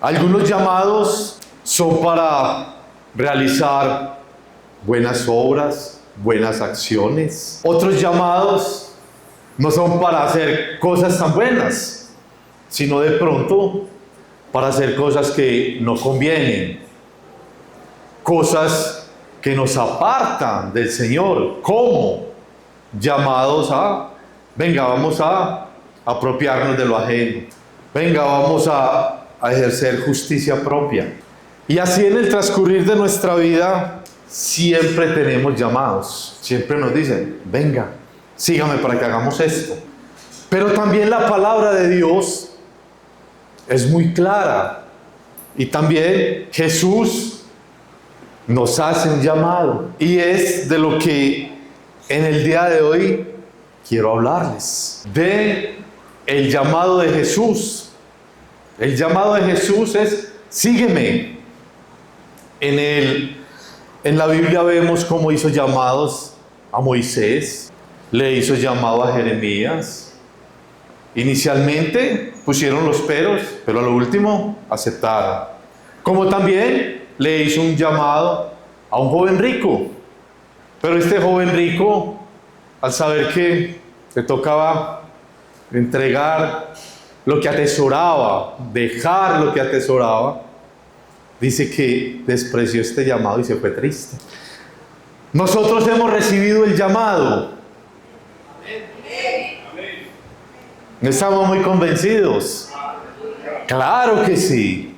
Algunos llamados son para realizar buenas obras, buenas acciones. Otros llamados no son para hacer cosas tan buenas, sino de pronto para hacer cosas que no convienen, cosas que nos apartan del Señor, como llamados a, venga, vamos a apropiarnos de lo ajeno, venga, vamos a ejercer justicia propia. Y así en el transcurrir de nuestra vida siempre tenemos llamados, siempre nos dicen, venga, sígame para que hagamos esto. Pero también la palabra de Dios es muy clara, y también Jesús nos hace un llamado, y es de lo que en el día de hoy quiero hablarles, de el llamado de Jesús. El llamado de Jesús es, sígueme. En la Biblia vemos cómo hizo llamados a Moisés, le hizo llamado a Jeremías. Inicialmente pusieron los peros, pero a lo último aceptaron. Como también le hizo un llamado a un joven rico. Pero este joven rico, al saber que le tocaba entregar lo que atesoraba, dejar lo que atesoraba, dice que despreció este llamado y se fue triste. Nosotros hemos recibido el llamado. Estamos muy convencidos. Claro que sí.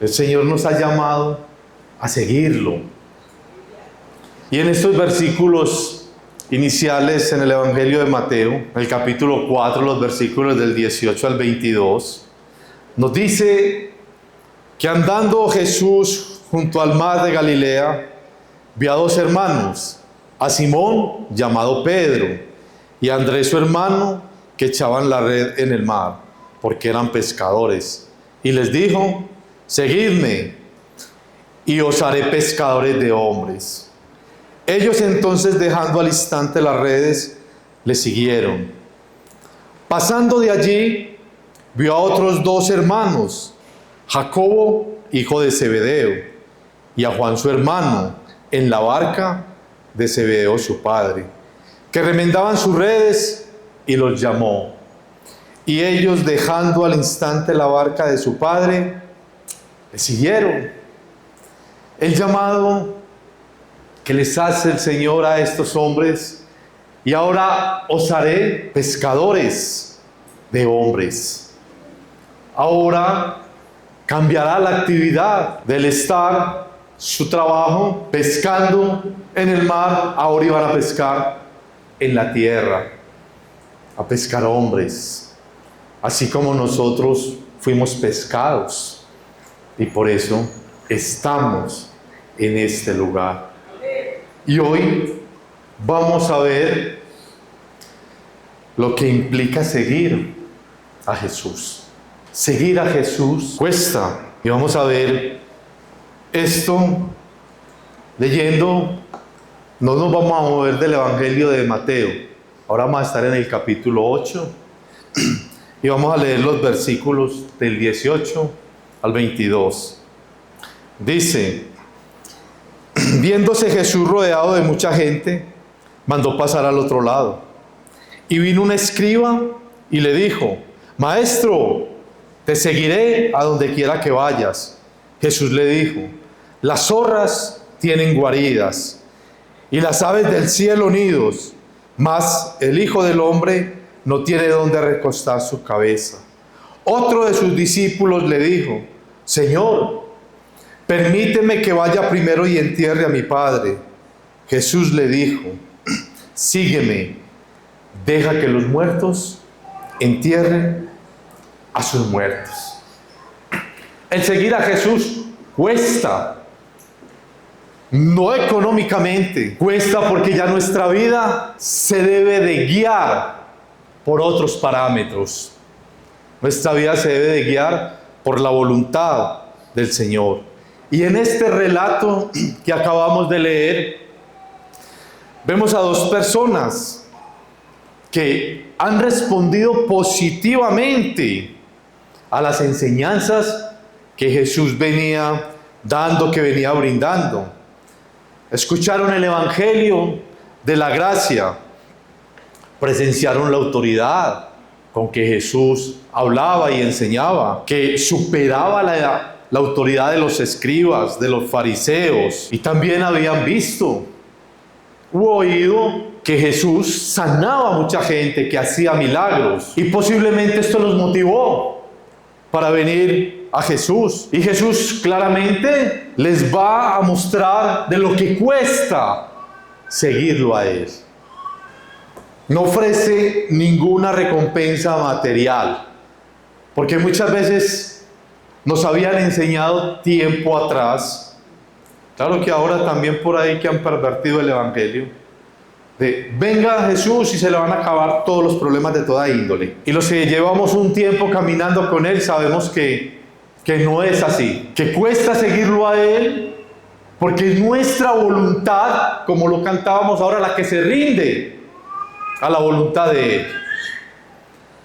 El Señor nos ha llamado a seguirlo. Y en estos versículos iniciales en el Evangelio de Mateo, en el capítulo 4, los versículos del 18 al 22, nos dice que andando Jesús junto al mar de Galilea, vio a dos hermanos, a Simón, llamado Pedro, y a Andrés su hermano, que echaban la red en el mar, porque eran pescadores. Y les dijo, seguidme, y os haré pescadores de hombres. Ellos entonces, dejando al instante las redes, le siguieron. Pasando de allí, vio a otros dos hermanos, Jacobo, hijo de Zebedeo, y a Juan su hermano, en la barca de Zebedeo su padre, que remendaban sus redes, y los llamó. Y ellos, dejando al instante la barca de su padre, le siguieron. El llamado que les hace el Señor a estos hombres: y ahora os haré pescadores de hombres. Ahora cambiará la actividad del estar, su trabajo, pescando en el mar. Ahora iban a pescar en la tierra, a pescar hombres, así como nosotros fuimos pescados, y por eso estamos en este lugar. Y hoy vamos a ver lo que implica seguir a Jesús. Seguir a Jesús cuesta, y vamos a ver esto leyendo. No nos vamos a mover del Evangelio de Mateo. Ahora vamos a estar en el capítulo 8 y vamos a leer los versículos del 18 al 22. Dice: viéndose Jesús rodeado de mucha gente, mandó pasar al otro lado. Y vino un escriba y le dijo: Maestro, te seguiré a donde quiera que vayas. Jesús le dijo: las zorras tienen guaridas y las aves del cielo nidos, mas el Hijo del Hombre no tiene donde recostar su cabeza. Otro de sus discípulos le dijo: Señor, permíteme que vaya primero y entierre a mi padre. Jesús le dijo: sígueme, deja que los muertos entierren a sus muertos. El seguir a Jesús cuesta. No económicamente, cuesta porque ya nuestra vida se debe de guiar por otros parámetros. Nuestra vida se debe de guiar por la voluntad del Señor. Y en este relato que acabamos de leer, vemos a dos personas que han respondido positivamente a las enseñanzas que Jesús venía dando, que venía brindando. Escucharon el Evangelio de la gracia, presenciaron la autoridad con que Jesús hablaba y enseñaba, que superaba la autoridad de los escribas, de los fariseos, y también habían visto u oído que Jesús sanaba a mucha gente, que hacía milagros, y posiblemente esto los motivó para venir a Jesús. Y Jesús claramente les va a mostrar de lo que cuesta seguirlo a Él. No ofrece ninguna recompensa material, porque muchas veces nos habían enseñado tiempo atrás, claro que ahora también por ahí que han pervertido el Evangelio, de venga Jesús y se le van a acabar todos los problemas de toda índole. Y los que llevamos un tiempo caminando con Él sabemos que no es así, que cuesta seguirlo a Él, porque es nuestra voluntad, como lo cantábamos ahora, la que se rinde a la voluntad de Él.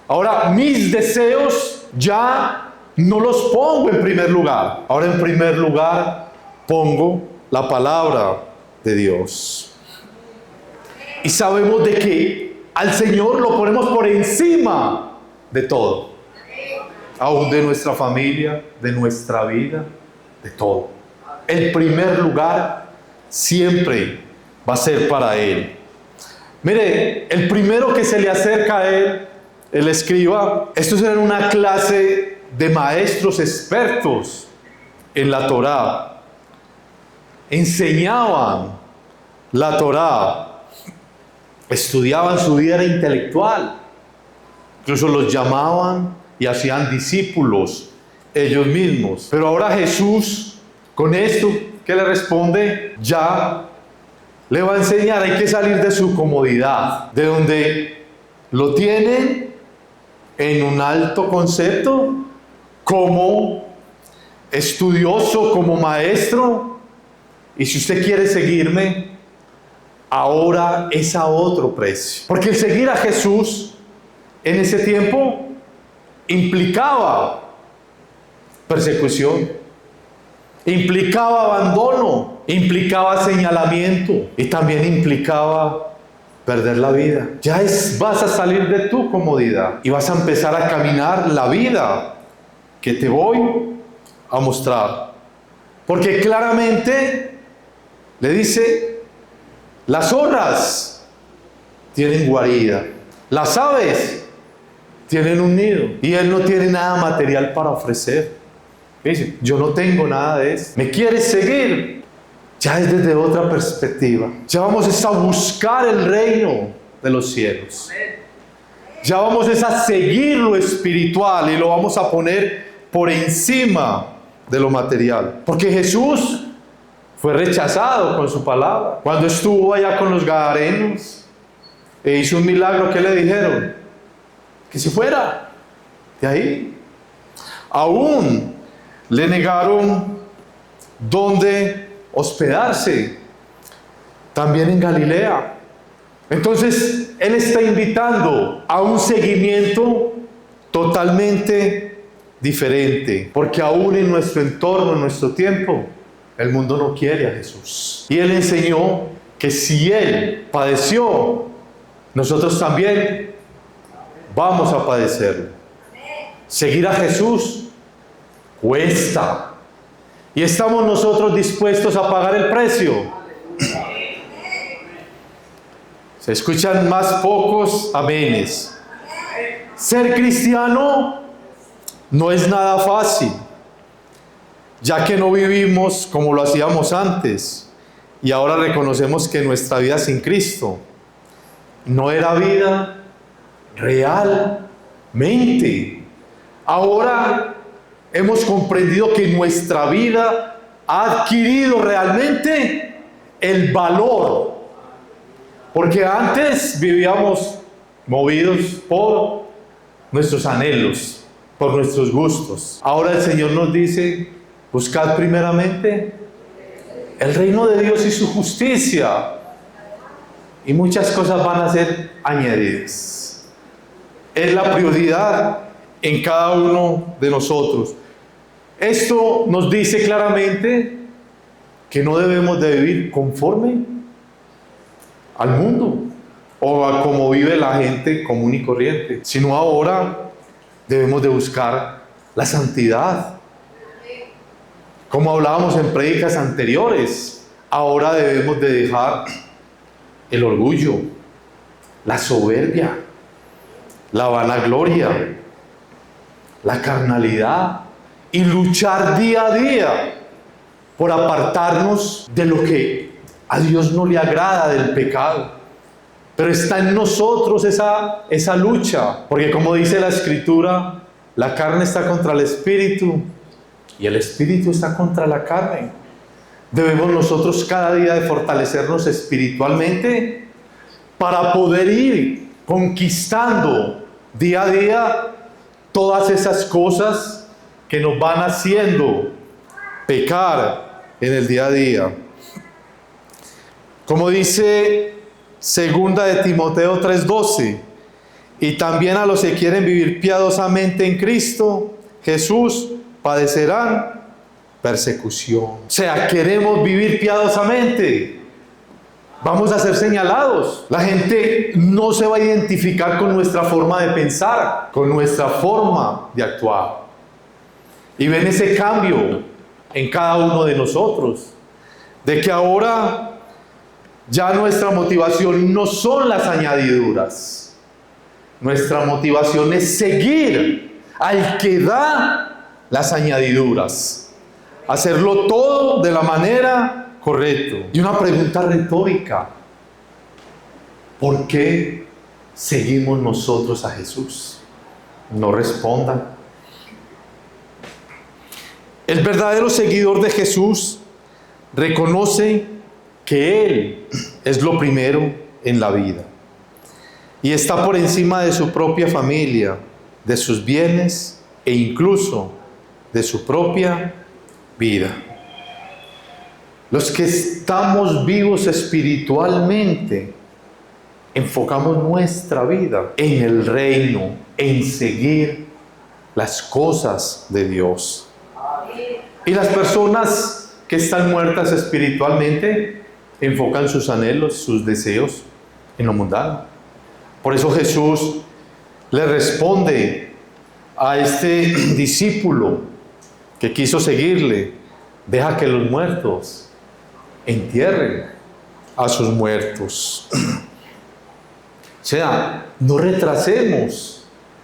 Ahora, mis deseos ya no los pongo en primer lugar. Ahora en primer lugar pongo la palabra de Dios. Y sabemos de que al Señor lo ponemos por encima de todo. Aún de nuestra familia, de nuestra vida, de todo. El primer lugar siempre va a ser para Él. Mire, el primero que se le acerca a Él, el escriba, estos eran una clase de maestros expertos en la Torá. Enseñaban la Torá. Estudiaban, su vida era intelectual. Incluso los llamaban y hacían discípulos ellos mismos. Pero ahora Jesús, con esto, ¿qué le responde? Ya le va a enseñar, hay que salir de su comodidad, de donde lo tienen en un alto concepto, como estudioso, como maestro. Y si usted quiere seguirme, ahora es a otro precio. Porque el seguir a Jesús en ese tiempo implicaba persecución, implicaba abandono, implicaba señalamiento y también implicaba perder la vida. Vas a salir de tu comodidad y vas a empezar a caminar la vida que te voy a mostrar. Porque claramente le dice: las zorras tienen guarida, las aves tienen un nido, y Él no tiene nada material para ofrecer. Dice: yo no tengo nada de eso. ¿Me quieres seguir? Ya es desde otra perspectiva. Ya vamos a buscar el reino de los cielos. Ya vamos a seguir lo espiritual y lo vamos a poner por encima de lo material. Porque Jesús fue rechazado con su palabra. Cuando estuvo allá con los gadarenos e hizo un milagro, ¿qué le dijeron? Que se fuera de ahí. Aún le negaron dónde hospedarse, también en Galilea. Entonces Él está invitando a un seguimiento totalmente diferente, porque aún en nuestro entorno, en nuestro tiempo, el mundo no quiere a Jesús. Y Él enseñó que si Él padeció, nosotros también vamos a padecerlo. Seguir a Jesús cuesta. Y estamos nosotros dispuestos a pagar el precio. Se escuchan más pocos amenes. Ser cristiano no es nada fácil, ya que no vivimos como lo hacíamos antes, y ahora reconocemos que nuestra vida sin Cristo no era vida realmente. Ahora hemos comprendido que nuestra vida ha adquirido realmente el valor, porque antes vivíamos movidos por nuestros anhelos, por nuestros gustos. Ahora el Señor nos dice: buscad primeramente el reino de Dios y su justicia, y muchas cosas van a ser añadidas. Es la prioridad en cada uno de nosotros. Esto nos dice claramente que no debemos de vivir conforme al mundo o a como vive la gente común y corriente, sino ahora debemos de buscar la santidad. Como hablábamos en prédicas anteriores, ahora debemos de dejar el orgullo, la soberbia, la vanagloria, la carnalidad y luchar día a día por apartarnos de lo que a Dios no le agrada, del pecado. Pero está en nosotros esa lucha, porque como dice la Escritura, la carne está contra el Espíritu y el Espíritu está contra la carne. Debemos nosotros cada día de fortalecernos espiritualmente para poder ir conquistando día a día todas esas cosas que nos van haciendo pecar en el día a día. Como dice 2 de Timoteo 3:12, y también a los que quieren vivir piadosamente en Cristo Jesús padecerán persecución. O sea, queremos vivir piadosamente, vamos a ser señalados. La gente no se va a identificar con nuestra forma de pensar, con nuestra forma de actuar. Y ven ese cambio en cada uno de nosotros, de que ahora ya nuestra motivación no son las añadiduras. Nuestra motivación es seguir al que da las añadiduras. Hacerlo todo de la manera correcta. Y una pregunta retórica: ¿por qué seguimos nosotros a Jesús? No respondan. El verdadero seguidor de Jesús reconoce que Él es lo primero en la vida y está por encima de su propia familia, de sus bienes e incluso de su propia vida. Los que estamos vivos espiritualmente enfocamos nuestra vida en el reino, en seguir las cosas de Dios. Y las personas que están muertas espiritualmente enfocan sus anhelos, sus deseos en lo mundano. Por eso Jesús le responde a este discípulo que quiso seguirle: deja que los muertos entierren a sus muertos. O sea, no retrasemos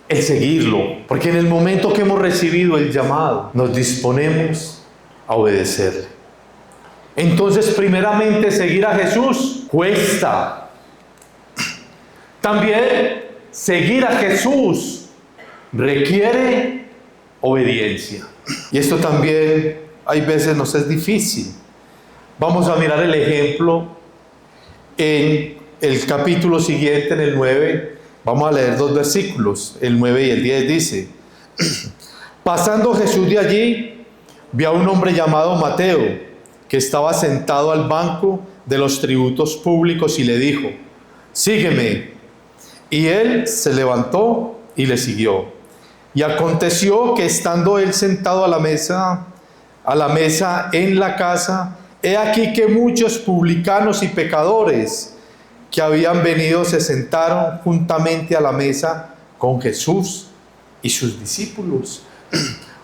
el seguirlo, porque en el momento que hemos recibido el llamado, nos disponemos a obedecerle. Entonces, primeramente, seguir a Jesús cuesta. También seguir a Jesús requiere obediencia. Y esto también hay veces nos es difícil. Vamos a mirar el ejemplo en el capítulo siguiente, en el 9. Vamos a leer 2 versículos, el 9 y el 10 dice: pasando Jesús de allí, vio a un hombre llamado Mateo, que estaba sentado al banco de los tributos públicos, y le dijo: sígueme. Y él se levantó y le siguió. Y aconteció que estando él sentado a la mesa en la casa, he aquí que muchos publicanos y pecadores que habían venido se sentaron juntamente a la mesa con Jesús y sus discípulos.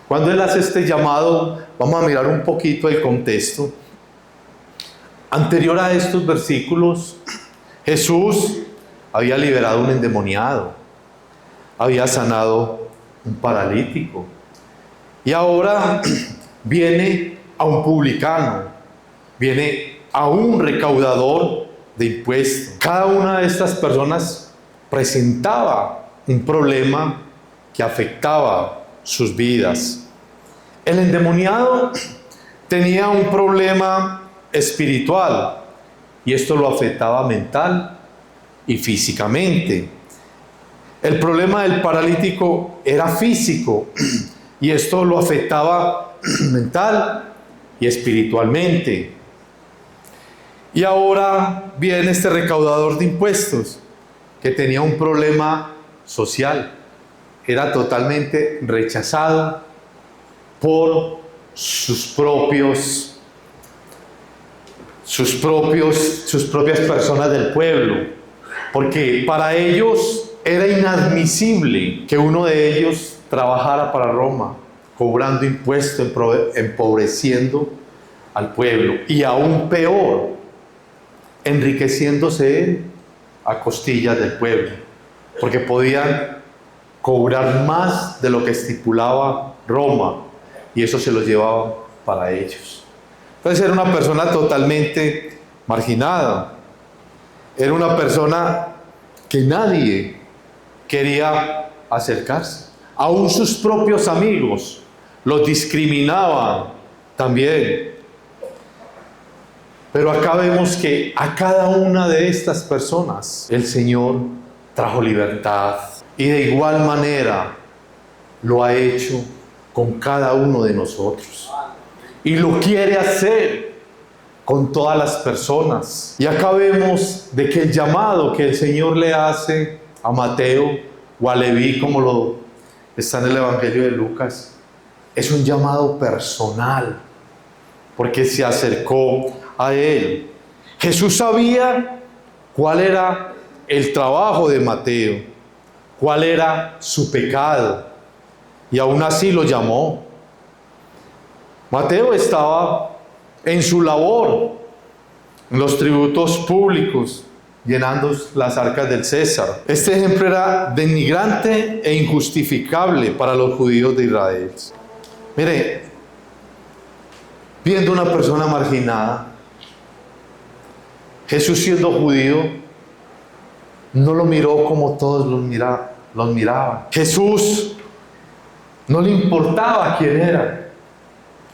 Cuando él hace este llamado, vamos a mirar un poquito el contexto. Anterior a estos versículos, Jesús había liberado a un endemoniado, había sanado un paralítico, y ahora viene a un publicano, viene a un recaudador de impuestos. Cada una de estas personas presentaba un problema que afectaba sus vidas. El endemoniado tenía un problema espiritual y esto lo afectaba mental y físicamente. El problema del paralítico era físico y esto lo afectaba mental y espiritualmente. Y ahora viene este recaudador de impuestos que tenía un problema social. Era totalmente rechazado por sus propias personas del pueblo, porque para ellos era inadmisible que uno de ellos trabajara para Roma, cobrando impuestos, empobreciendo al pueblo, y aún peor, enriqueciéndose él a costillas del pueblo, porque podían cobrar más de lo que estipulaba Roma, y eso se lo llevaba para ellos. Entonces era una persona totalmente marginada, era una persona que nadie quería acercarse. Aún sus propios amigos los discriminaban también. Pero acá vemos que a cada una de estas personas el Señor trajo libertad, y de igual manera lo ha hecho con cada uno de nosotros, y lo quiere hacer con todas las personas. Y acá vemos de que el llamado que el Señor le hace a Mateo o a Leví, como lo está en el Evangelio de Lucas, es un llamado personal, porque se acercó a él. Jesús sabía cuál era el trabajo de Mateo, cuál era su pecado, y aún así lo llamó. Mateo estaba en su labor, en los tributos públicos, llenando las arcas del César. Este ejemplo era denigrante e injustificable para los judíos de Israel. Mire, viendo una persona marginada, Jesús, siendo judío, no lo miró como todos los miraban. Jesús no le importaba quién era.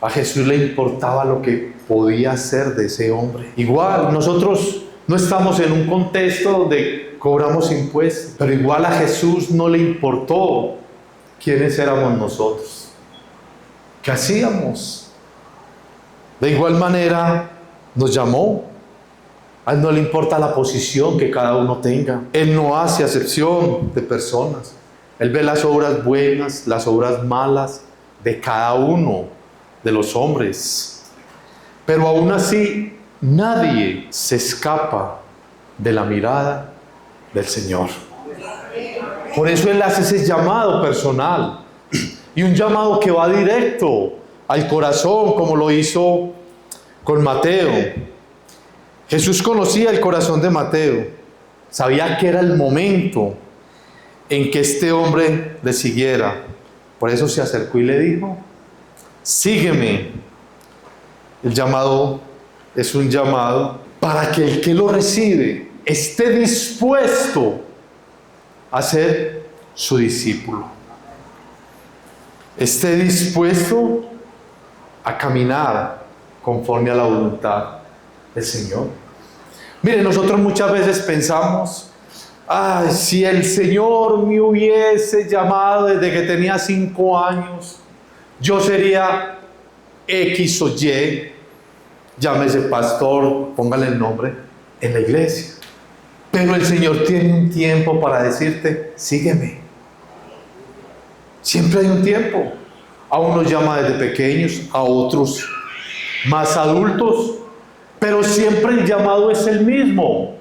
A Jesús le importaba lo que podía hacer de ese hombre. Igual, nosotros no estamos en un contexto donde cobramos impuestos, pero igual a Jesús no le importó quiénes éramos nosotros, qué hacíamos. De igual manera nos llamó. A Él no le importa la posición que cada uno tenga. Él no hace acepción de personas. Él ve las obras buenas, las obras malas de cada uno de los hombres. Pero aún así, nadie se escapa de la mirada del Señor. Por eso Él hace ese llamado personal, y un llamado que va directo al corazón, como lo hizo con Mateo. Jesús conocía el corazón de Mateo, sabía que era el momento en que este hombre le siguiera. Por eso se acercó y le dijo: sígueme. El llamado es un llamado para que el que lo recibe esté dispuesto a ser su discípulo, esté dispuesto a caminar conforme a la voluntad del Señor. Mire, nosotros muchas veces pensamos: ay, si el Señor me hubiese llamado desde que tenía 5 años, yo sería X o Y, llámese pastor, póngale el nombre, en la iglesia. Pero el Señor tiene un tiempo para decirte: sígueme. Siempre hay un tiempo. A unos llama desde pequeños, a otros más adultos, pero siempre el llamado es el mismo.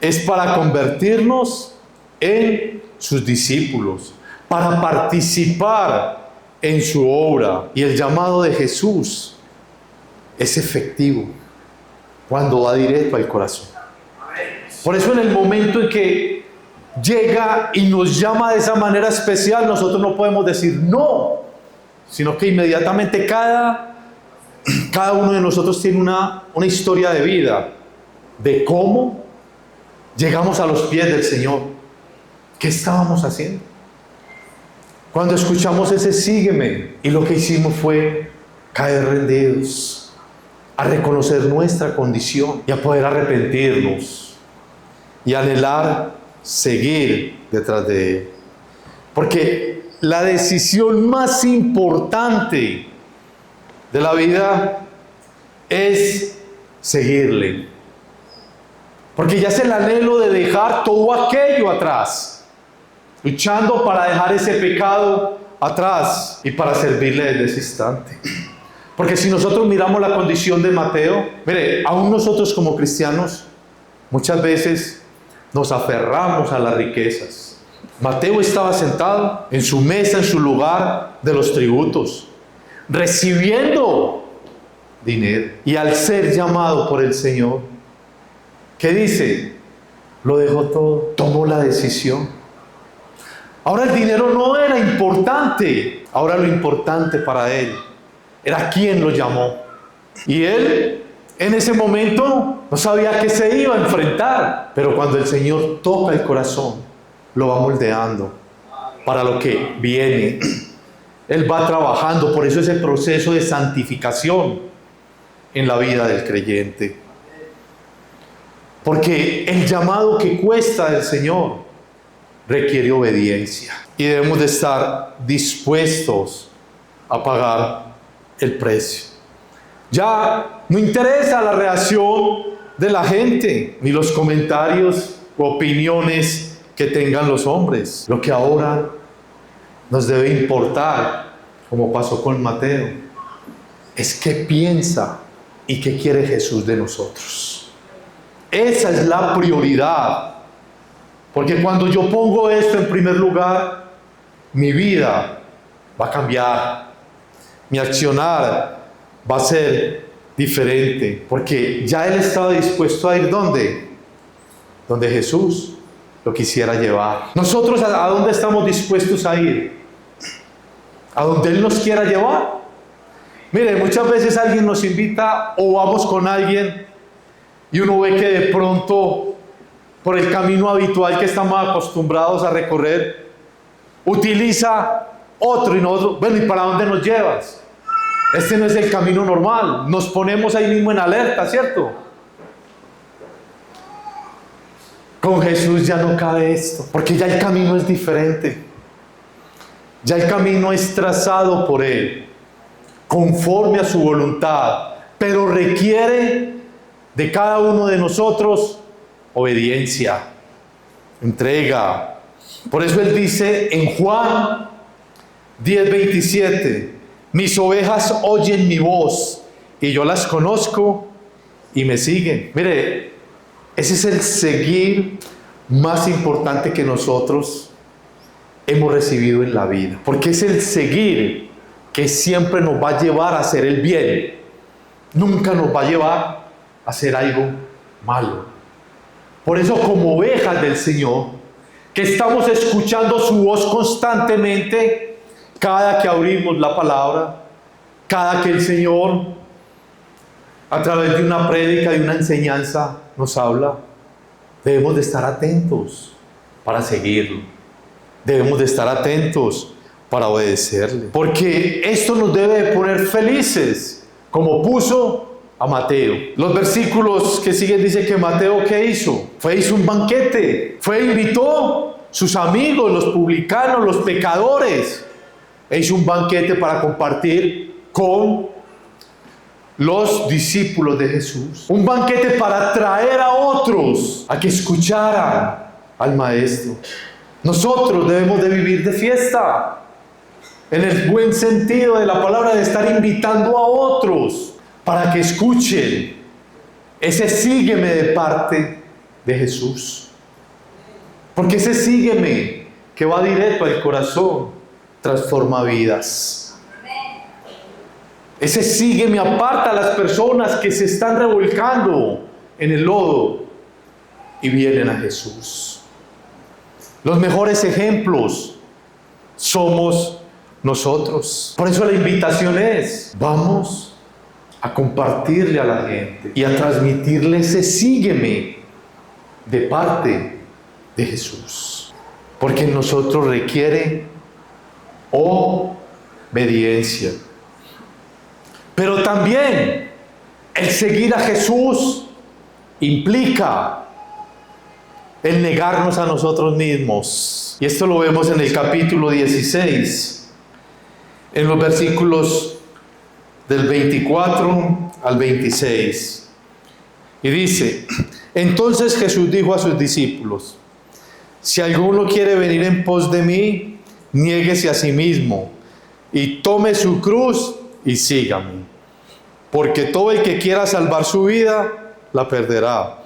Es para convertirnos en sus discípulos, para participar en su obra. Y el llamado de Jesús es efectivo cuando va directo al corazón. Por eso, en el momento en que llega y nos llama de esa manera especial, nosotros no podemos decir no, sino que inmediatamente cada uno de nosotros tiene una historia de vida, de cómo llegamos a los pies del Señor. ¿Qué estábamos haciendo cuando escuchamos ese sígueme? Y lo que hicimos fue caer rendidos, a reconocer nuestra condición y a poder arrepentirnos y anhelar seguir detrás de Él. Porque la decisión más importante de la vida es seguirle. Porque ya es el anhelo de dejar todo aquello atrás, luchando para dejar ese pecado atrás y para servirle desde ese instante. Porque si nosotros miramos la condición de Mateo, mire, aún nosotros como cristianos muchas veces nos aferramos a las riquezas. Mateo estaba sentado en su mesa, en su lugar de los tributos, recibiendo dinero. Y al ser llamado por el Señor, ¿qué dice? Lo dejó todo, tomó la decisión. Ahora el dinero no era importante, ahora lo importante para él era quién lo llamó. Y él en ese momento no sabía a qué se iba a enfrentar, pero cuando el Señor toca el corazón, lo va moldeando para lo que viene. Él va trabajando, por eso ese proceso de santificación en la vida del creyente. Porque el llamado que cuesta del Señor requiere obediencia. Y debemos de estar dispuestos a pagar el precio. Ya no interesa la reacción de la gente, ni los comentarios o opiniones que tengan los hombres. Lo que ahora nos debe importar, como pasó con Mateo, es qué piensa y qué quiere Jesús de nosotros. Esa es la prioridad. Porque cuando yo pongo esto en primer lugar, mi vida va a cambiar. Mi accionar va a ser diferente. Porque ya Él estaba dispuesto a ir ¿dónde? Donde Jesús lo quisiera llevar. Nosotros ¿a dónde estamos dispuestos a ir? A donde Él nos quiera llevar. Mire, muchas veces alguien nos invita o vamos con alguien y uno ve que de pronto, por el camino habitual que estamos acostumbrados a recorrer, utiliza otro y nosotros, bueno, ¿y para dónde nos llevas? Este no es el camino normal. Nos ponemos ahí mismo en alerta, ¿cierto? Con Jesús ya no cabe esto, porque ya el camino es diferente. Ya el camino es trazado por Él, conforme a su voluntad, pero requiere de cada uno de nosotros obediencia, entrega. Por eso Él dice en Juan 10:27, mis ovejas oyen mi voz y yo las conozco y me siguen. Mire, ese es el seguir más importante que nosotros hemos recibido en la vida, porque es el seguir que siempre nos va a llevar a hacer el bien, nunca nos va a llevar a hacer algo malo. Por eso, como ovejas del Señor, que estamos escuchando su voz constantemente, cada que abrimos la palabra, cada que el Señor, a través de una prédica, de una enseñanza, nos habla, debemos de estar atentos para seguirlo. Debemos de estar atentos para obedecerle. Porque esto nos debe de poner felices, como puso a Mateo. Los versículos que siguen dice que Mateo, ¿qué hizo? Hizo un banquete. Invitó sus amigos, los publicanos, los pecadores. Hizo un banquete para compartir con los discípulos de Jesús. Un banquete para traer a otros a que escucharan al Maestro. Nosotros debemos de vivir de fiesta, en el buen sentido de la palabra, de estar invitando a otros para que escuchen ese sígueme de parte de Jesús. Porque ese sígueme que va directo al corazón transforma vidas. Ese sígueme aparta a las personas que se están revolcando en el lodo y vienen a Jesús. Los mejores ejemplos somos nosotros. Por eso la invitación es, vamos a compartirle a la gente y a transmitirle ese sígueme de parte de Jesús. Porque en nosotros requiere obediencia. Pero también el seguir a Jesús implica el negarnos a nosotros mismos. Y esto lo vemos en el capítulo 16, en los versículos del 24 al 26. Y dice, entonces Jesús dijo a sus discípulos, si alguno quiere venir en pos de mí, niéguese a sí mismo y tome su cruz y sígame. Porque todo el que quiera salvar su vida, la perderá.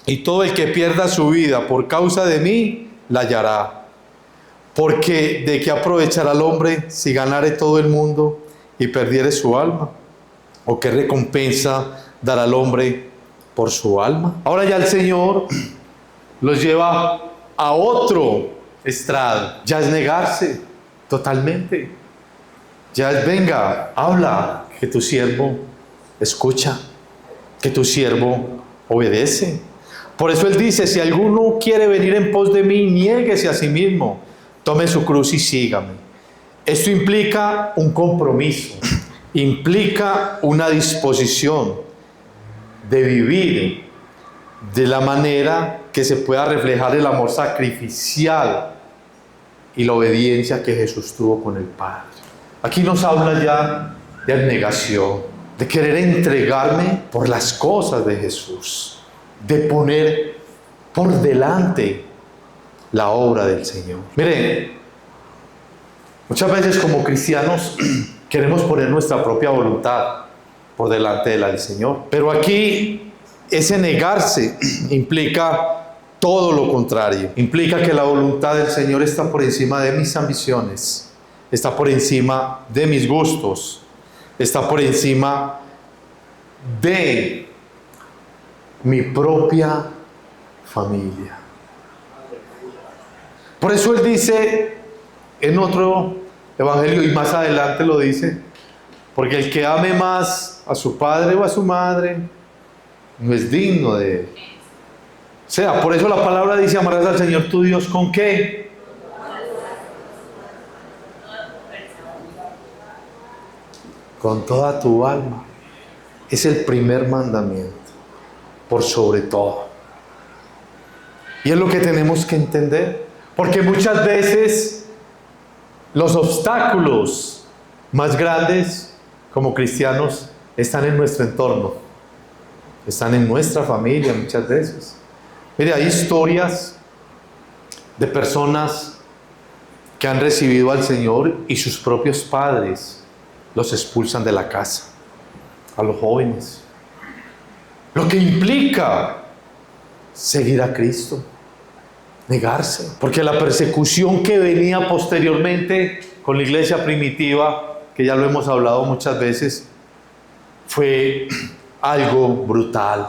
Y todo el que pierda su vida por causa de mí, la hallará. Porque ¿de qué aprovechará el hombre si ganare todo el mundo y perdiere su alma? ¿O qué recompensa dará el hombre por su alma? Ahora ya el Señor los lleva a otro estrado. Ya es negarse totalmente. Ya es, venga, habla, que tu siervo escucha, que tu siervo obedece. Por eso Él dice, si alguno quiere venir en pos de mí, niéguese a sí mismo, tome su cruz y sígame. Esto implica un compromiso, implica una disposición de vivir de la manera que se pueda reflejar el amor sacrificial y la obediencia que Jesús tuvo con el Padre. Aquí nos habla ya de abnegación, de querer entregarme por las cosas de Jesús, de poner por delante la obra del Señor. Miren, muchas veces como cristianos queremos poner nuestra propia voluntad por delante de la del Señor, pero aquí ese negarse implica todo lo contrario. Implica que la voluntad del Señor está por encima de mis ambiciones, está por encima de mis gustos, está por encima de mi propia familia. Por eso Él dice en otro evangelio, y más adelante lo dice, porque el que ame más a su padre o a su madre no es digno de Él. O sea, por eso la palabra dice, amarás al Señor tu Dios ¿con qué? Con toda tu alma. Es el primer mandamiento, por sobre todo. Y es lo que tenemos que entender, porque muchas veces los obstáculos más grandes como cristianos están en nuestro entorno, están en nuestra familia muchas veces. Mire, hay historias de personas que han recibido al Señor y sus propios padres los expulsan de la casa, a los jóvenes. Lo que implica seguir a Cristo, negarse. Porque la persecución que venía posteriormente con la iglesia primitiva, que ya lo hemos hablado muchas veces, fue algo brutal.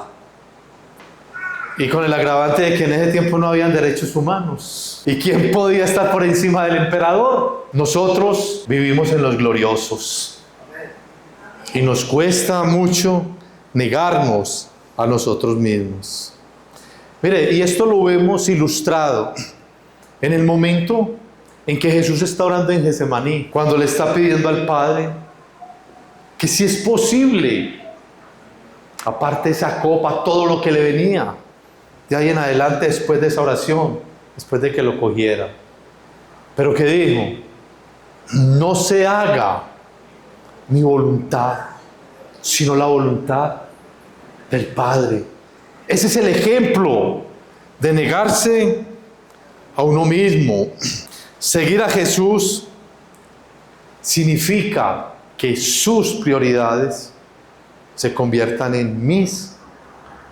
Y con el agravante de que en ese tiempo no habían derechos humanos. ¿Y quién podía estar por encima del emperador? Nosotros vivimos en los gloriosos. Y nos cuesta mucho negarnos a nosotros mismos. Mire, y esto lo vemos ilustrado en el momento en que Jesús está orando en Getsemaní, cuando le está pidiendo al Padre que si es posible, aparte de esa copa, todo lo que le venía, de ahí en adelante, después de esa oración, después de que lo cogiera. Pero que dijo, no se haga mi voluntad, sino la voluntad del Padre. Ese es el ejemplo de negarse a uno mismo. Seguir a Jesús significa que sus prioridades se conviertan en mis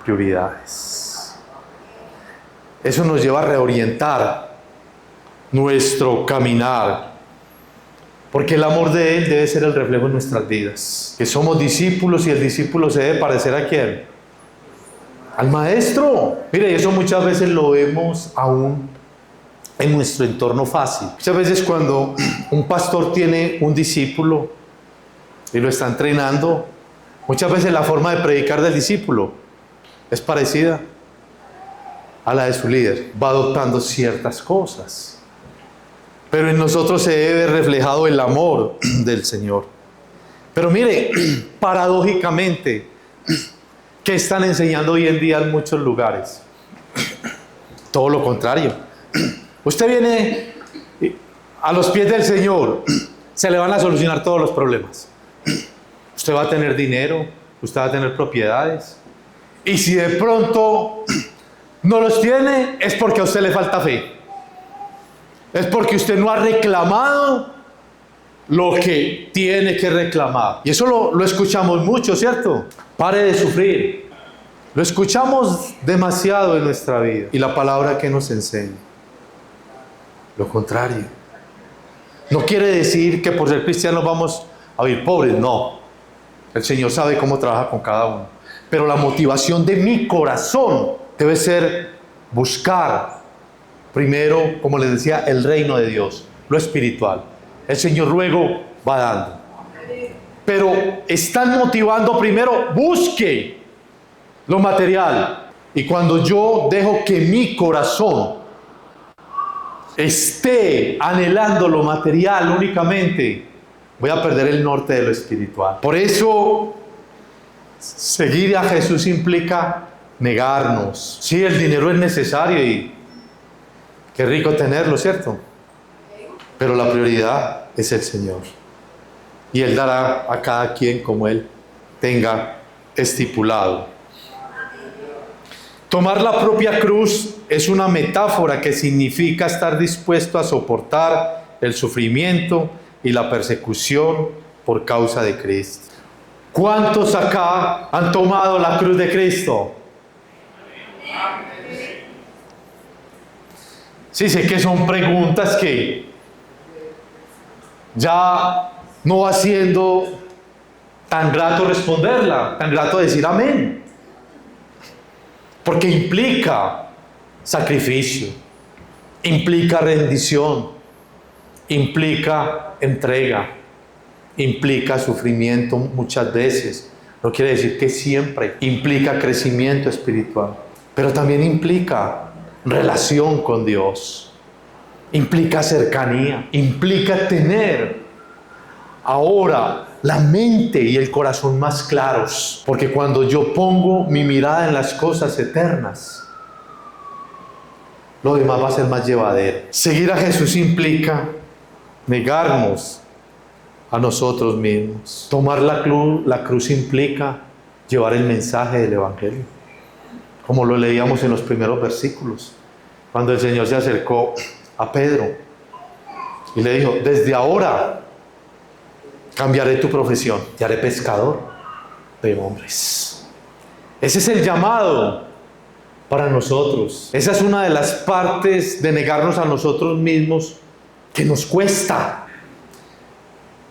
prioridades. Eso nos lleva a reorientar nuestro caminar, porque el amor de Él debe ser el reflejo en nuestras vidas, que somos discípulos y el discípulo se debe parecer ¿a quién? Al Maestro. Mire, eso muchas veces lo vemos aún en nuestro entorno fácil. Muchas veces cuando un pastor tiene un discípulo y lo está entrenando, muchas veces la forma de predicar del discípulo es parecida a la de su líder. Va adoptando ciertas cosas. Pero en nosotros se debe reflejado el amor del Señor. Pero mire, paradójicamente, ¿qué están enseñando hoy en día en muchos lugares? Todo lo contrario. Usted viene a los pies del Señor, se le van a solucionar todos los problemas. Usted va a tener dinero, usted va a tener propiedades. Y si de pronto no los tiene, es porque a usted le falta fe. Es porque usted no ha reclamado lo que tiene que reclamar. Y eso lo escuchamos mucho, ¿cierto? Pare de sufrir. Lo escuchamos demasiado en nuestra vida. Y la palabra que nos enseña, lo contrario. No quiere decir que por ser cristianos vamos a vivir pobres, no. El Señor sabe cómo trabaja con cada uno. Pero la motivación de mi corazón debe ser buscar primero, como les decía, el reino de Dios, lo espiritual. El Señor luego va dando. Pero están motivando primero, busque lo material. Y cuando yo dejo que mi corazón esté anhelando lo material únicamente, voy a perder el norte de lo espiritual. Por eso, seguir a Jesús implica negarnos. Sí, el dinero es necesario y qué rico tenerlo, ¿cierto? Pero la prioridad es el Señor. Y Él dará a cada quien como Él tenga estipulado. Tomar la propia cruz es una metáfora que significa estar dispuesto a soportar el sufrimiento y la persecución por causa de Cristo. ¿Cuántos acá han tomado la cruz de Cristo? Sí, sé que son preguntas que ya no va siendo tan grato responderla, tan grato decir amén. Porque implica sacrificio, implica rendición, implica entrega, implica sufrimiento muchas veces. No quiere decir que siempre. Implica crecimiento espiritual, pero también implica relación con Dios, implica cercanía, implica tener ahora la mente y el corazón más claros, porque cuando yo pongo mi mirada en las cosas eternas, lo demás va a ser más llevadero. Seguir a Jesús implica negarnos a nosotros mismos. Tomar la cruz implica llevar el mensaje del Evangelio, como lo leíamos en los primeros versículos, cuando el Señor se acercó a Pedro y le dijo: desde ahora cambiaré tu profesión, te haré pescador de hombres. Ese es el llamado para nosotros. Esa es una de las partes de negarnos a nosotros mismos que nos cuesta.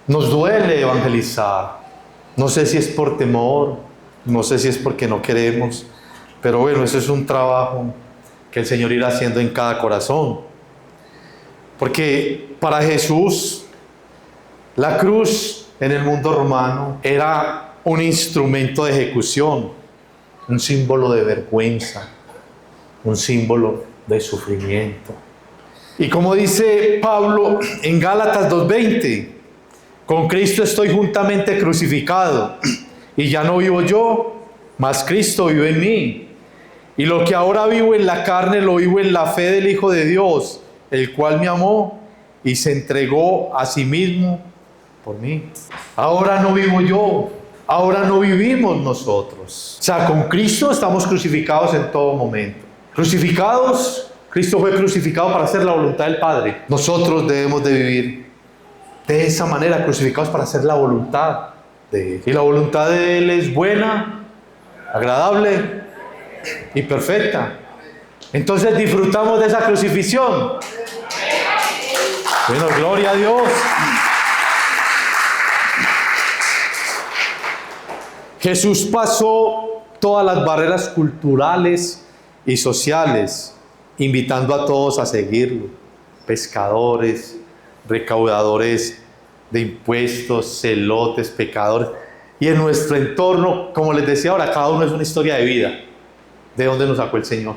Nos duele evangelizar. No sé si es por temor, no sé si es porque no queremos, pero bueno, eso es un trabajo que el Señor irá haciendo en cada corazón. Porque para Jesús, la cruz en el mundo romano era un instrumento de ejecución, un símbolo de vergüenza, un símbolo de sufrimiento. Y como dice Pablo en Gálatas 2:20, con Cristo estoy juntamente crucificado, y ya no vivo yo, mas Cristo vive en mí. Y lo que ahora vivo en la carne, lo vivo en la fe del Hijo de Dios, el cual me amó y se entregó a sí mismo por mí. Ahora no vivo yo, ahora no vivimos nosotros. O sea, con Cristo estamos crucificados en todo momento. Crucificados, Cristo fue crucificado para hacer la voluntad del Padre. Nosotros debemos de vivir de esa manera, crucificados para hacer la voluntad de Él. Y la voluntad de Él es buena, agradable y perfecta. Entonces disfrutamos de esa crucifixión. Bueno, gloria a Dios. Jesús pasó todas las barreras culturales y sociales, invitando a todos a seguirlo. Pescadores, recaudadores de impuestos, celotes, pecadores. Y en nuestro entorno, como les decía ahora, cada uno es una historia de vida. ¿De dónde nos sacó el Señor?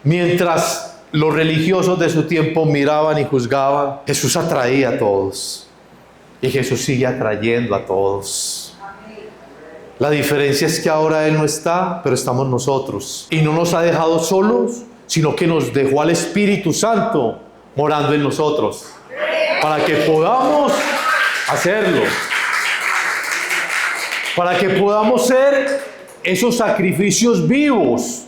Mientras los religiosos de su tiempo miraban y juzgaban, Jesús atraía a todos. Y Jesús sigue atrayendo a todos. La diferencia es que ahora Él no está, pero estamos nosotros. Y no nos ha dejado solos, sino que nos dejó al Espíritu Santo morando en nosotros, para que podamos hacerlo, para que podamos ser esos sacrificios vivos,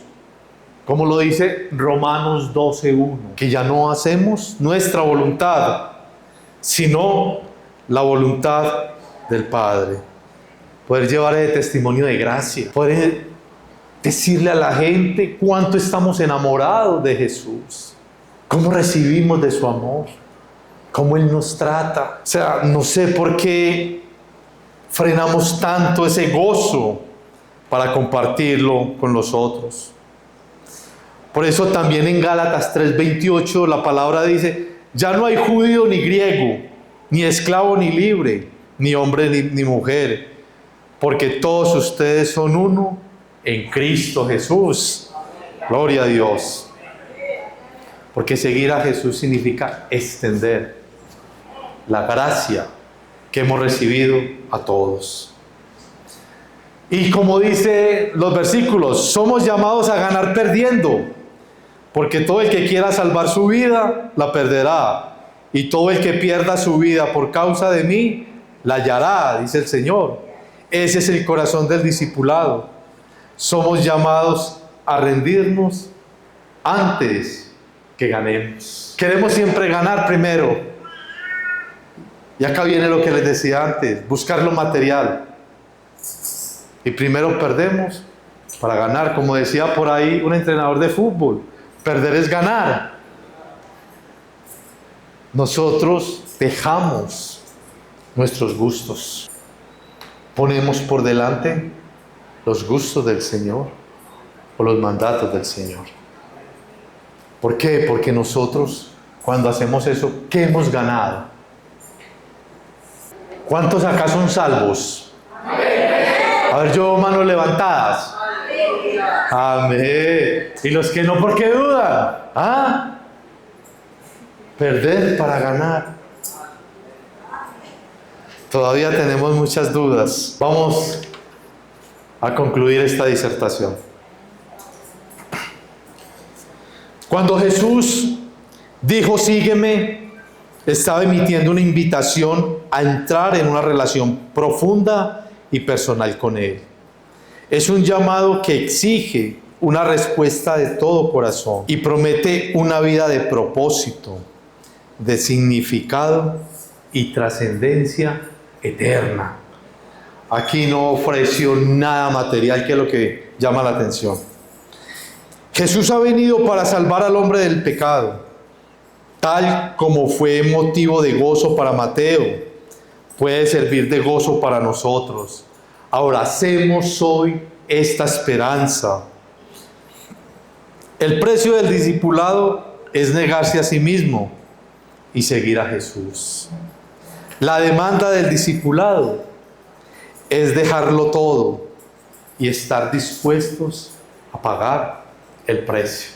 como lo dice Romanos 12:1, que ya no hacemos nuestra voluntad, sino la voluntad del Padre. Poder llevar el testimonio de gracia, poder decirle a la gente cuánto estamos enamorados de Jesús, cómo recibimos de su amor, cómo Él nos trata. O sea, no sé por qué frenamos tanto ese gozo para compartirlo con los otros. Por eso también en Gálatas 3:28 la palabra dice: ya no hay judío ni griego, ni esclavo ni libre, ni hombre ni mujer, porque todos ustedes son uno en Cristo Jesús. Gloria a Dios. Porque seguir a Jesús significa extender la gracia que hemos recibido a todos. Y como dice los versículos, somos llamados a ganar perdiendo, porque todo el que quiera salvar su vida, la perderá, y todo el que pierda su vida por causa de mí, la hallará, dice el Señor. Ese es el corazón del discipulado. Somos llamados a rendirnos antes que ganemos. Queremos siempre ganar primero. Y acá viene lo que les decía antes, buscar lo material. Y primero perdemos para ganar. Como decía por ahí un entrenador de fútbol, perder es ganar. Nosotros dejamos nuestros gustos. Ponemos por delante los gustos del Señor o los mandatos del Señor. ¿Por qué? Porque nosotros, cuando hacemos eso, ¿qué hemos ganado? ¿Cuántos acá son salvos? A ver, yo manos levantadas. Amén. ¿Y los que no, por qué dudan? ¿Ah? Perder para ganar. Todavía tenemos muchas dudas. Vamos a concluir esta disertación. Cuando Jesús dijo sígueme, estaba emitiendo una invitación a entrar en una relación profunda y personal con Él. Es un llamado que exige una respuesta de todo corazón y promete una vida de propósito, de significado y trascendencia eterna. Aquí no ofreció nada material, que es lo que llama la atención. Jesús ha venido para salvar al hombre del pecado, tal como fue motivo de gozo para Mateo, puede servir de gozo para nosotros. Abracemos hoy esta esperanza. El precio del discipulado es negarse a sí mismo y seguir a Jesús. La demanda del discipulado es dejarlo todo y estar dispuestos a pagar el precio.